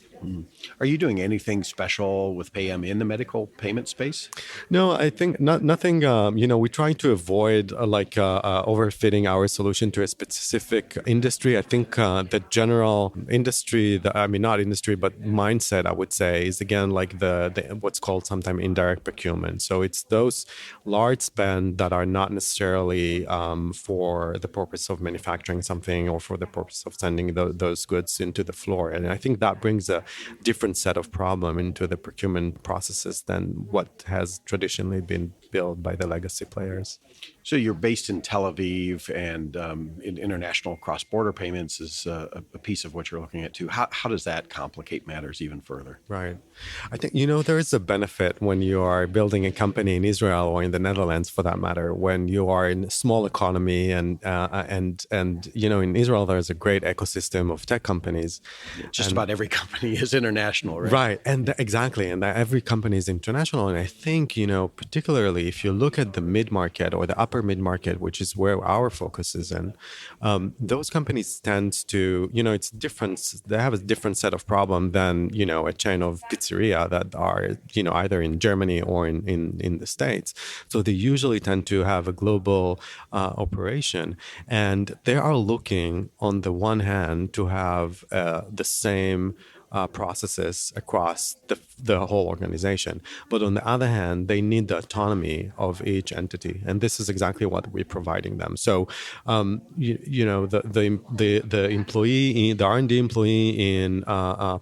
Are you doing anything special with PayEm in the medical payment space? No, I think nothing. We try to avoid overfitting our solution to a specific industry. I think the general industry, not industry, but mindset, I would say, is again like the what's called sometimes indirect procurement. So it's those large spend that are not necessarily for the purpose of manufacturing something or for the purpose of sending those goods into the floor. And I think that brings a different set of problem into the procurement processes than what has traditionally been built by the legacy players. So you're based in Tel Aviv, and in international cross-border payments is a piece of what you're looking at too. How does that complicate matters even further? Right. I think, there is a benefit when you are building a company in Israel or in the Netherlands, for that matter, when you are in a small economy and in Israel, there's a great ecosystem of tech companies. Just about every company is international, right? Right. And exactly. And every company is international. And I think, particularly if you look at the mid-market or the upper mid-market, which is where our focus is in, those companies tend to, it's different. They have a different set of problem than, a chain of pizzeria that are, either in Germany or in the States. So they usually tend to have a global operation. And they are looking, on the one hand, to have the same processes across the whole organization. But on the other hand, they need the autonomy of each entity. And this is exactly what we're providing them. So, the employee, the R&D employee in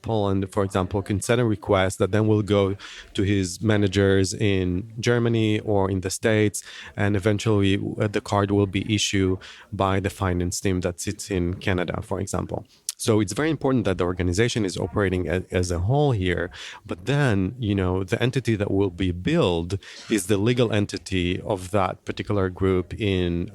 Poland, for example, can send a request that then will go to his managers in Germany or in the States. And eventually the card will be issued by the finance team that sits in Canada, for example. So it's very important that the organization is operating as a whole here. But then, the entity that will be billed is the legal entity of that particular group in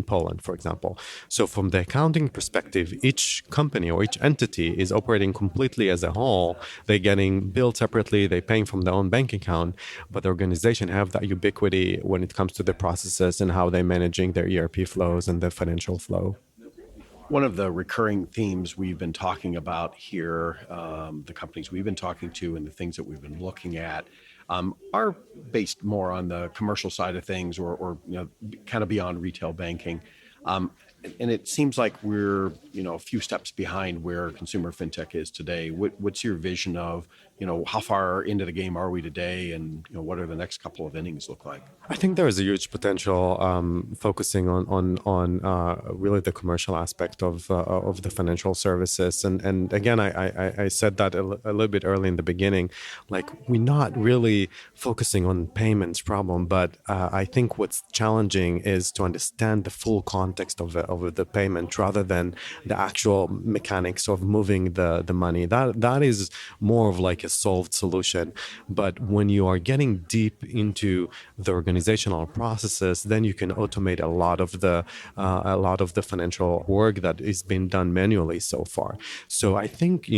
Poland, for example. So from the accounting perspective, each company or each entity is operating completely as a whole. They're getting billed separately. They're paying from their own bank account. But the organization have that ubiquity when it comes to the processes and how they're managing their ERP flows and the financial flow. One of the recurring themes we've been talking about here, the companies we've been talking to and the things that we've been looking at are based more on the commercial side of things or kind of beyond retail banking. And it seems like we're, a few steps behind where consumer fintech is today. What's your vision of, how far into the game are we today, and what are the next couple of innings look like? I think there is a huge potential focusing on really the commercial aspect of the financial services. And again, I said that a little bit early in the beginning, like we're not really focusing on payments problem, but I think what's challenging is to understand the full context of the payment rather than the actual mechanics of moving the money. That is more of like a solved solution. But when you are getting deep into the organizational processes, then you can automate a lot of the financial work that is being done manually so far. So I think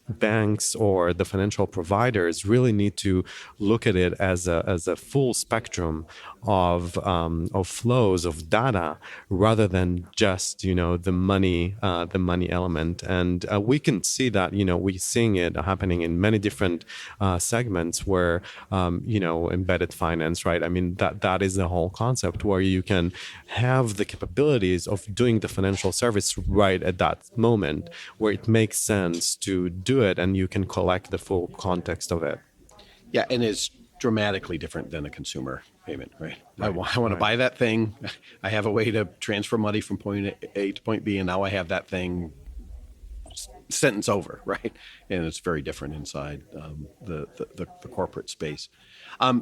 banks or the financial providers really need to look at it as a full spectrum of flows of data rather than just the money element. And we can see that we're seeing it happening in many different segments where, embedded finance, right? I mean, that is the whole concept where you can have the capabilities of doing the financial service right at that moment where it makes sense to do it, and you can collect the full context of it. Yeah, and it's dramatically different than a consumer payment, right? I want to buy that thing. I have a way to transfer money from point A to point B, and now I have that thing sentence over, right? And it's very different inside the corporate space.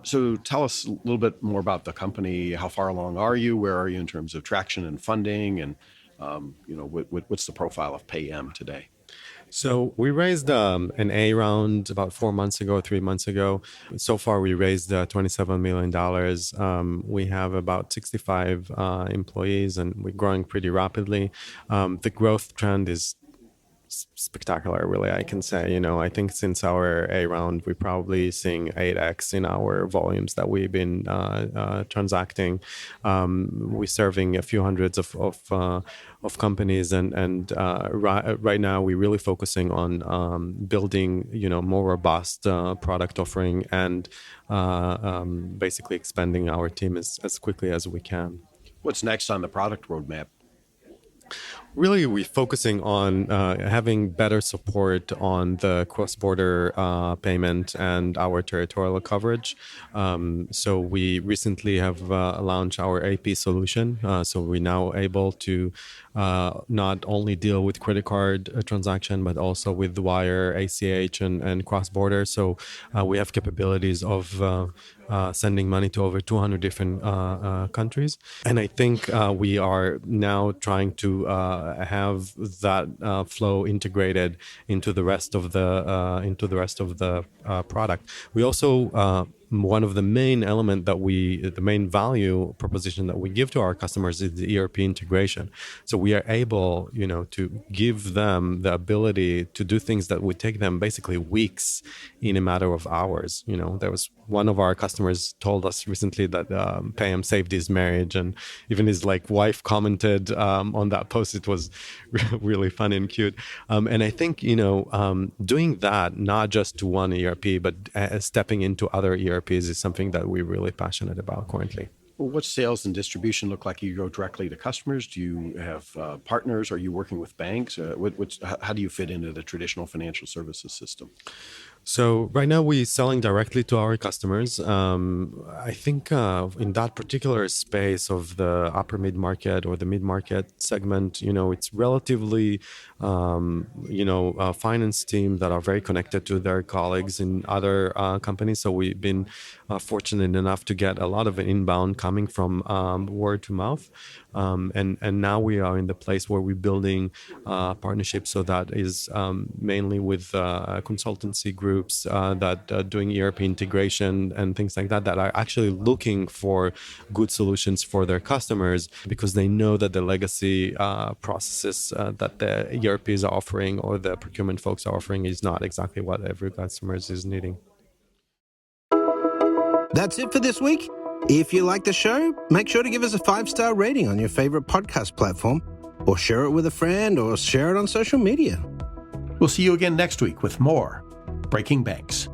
So tell us a little bit more about the company. How far along are you? Where are you in terms of traction and funding? And what's the profile of PayEm today? So we raised an A round about 3 months ago. So far, we raised $27 million. We have about 65 employees, and we're growing pretty rapidly. The growth trend is spectacular, really, I can say. I think since our A round, we're probably seeing 8x in our volumes that we've been transacting. We're serving a few hundreds of companies, and right now we're really focusing on building, more robust product offering and basically expanding our team as quickly as we can. What's next on the product roadmap? Really, we're focusing on having better support on the cross-border payment and our territorial coverage. So we recently have launched our AP solution. So we're now able to not only deal with credit card transaction, but also with wire, ACH, and cross-border. So we have capabilities of sending money to over 200 different countries. And I think we are now trying to have that flow integrated into the rest of the product. We also one of the main the main value proposition that we give to our customers is the ERP integration. So we are able, to give them the ability to do things that would take them basically weeks in a matter of hours. There was one of our customers told us recently that PayEm saved his marriage, and even his wife commented on that post. It was really fun and cute. And I think, doing that, not just to one ERP, but stepping into other ERPs is something that we're really passionate about currently. Well, what's sales and distribution look like? You go directly to customers? Do you have partners? Are you working with banks? How do you fit into the traditional financial services system? So right now we're selling directly to our customers. I think in that particular space of the upper mid-market or the mid-market segment, it's relatively, a finance team that are very connected to their colleagues in other companies. So we've been fortunate enough to get a lot of inbound coming from word to mouth. And now we are in the place where we're building partnerships. So that is mainly with consultancy groups that doing ERP integration and things like that are actually looking for good solutions for their customers, because they know that the legacy processes that the ERPs are offering or the procurement folks are offering is not exactly what every customer is needing. That's it for this week. If you like the show, make sure to give us a 5-star rating on your favorite podcast platform, or share it with a friend, or share it on social media. We'll see you again next week with more Breaking Banks.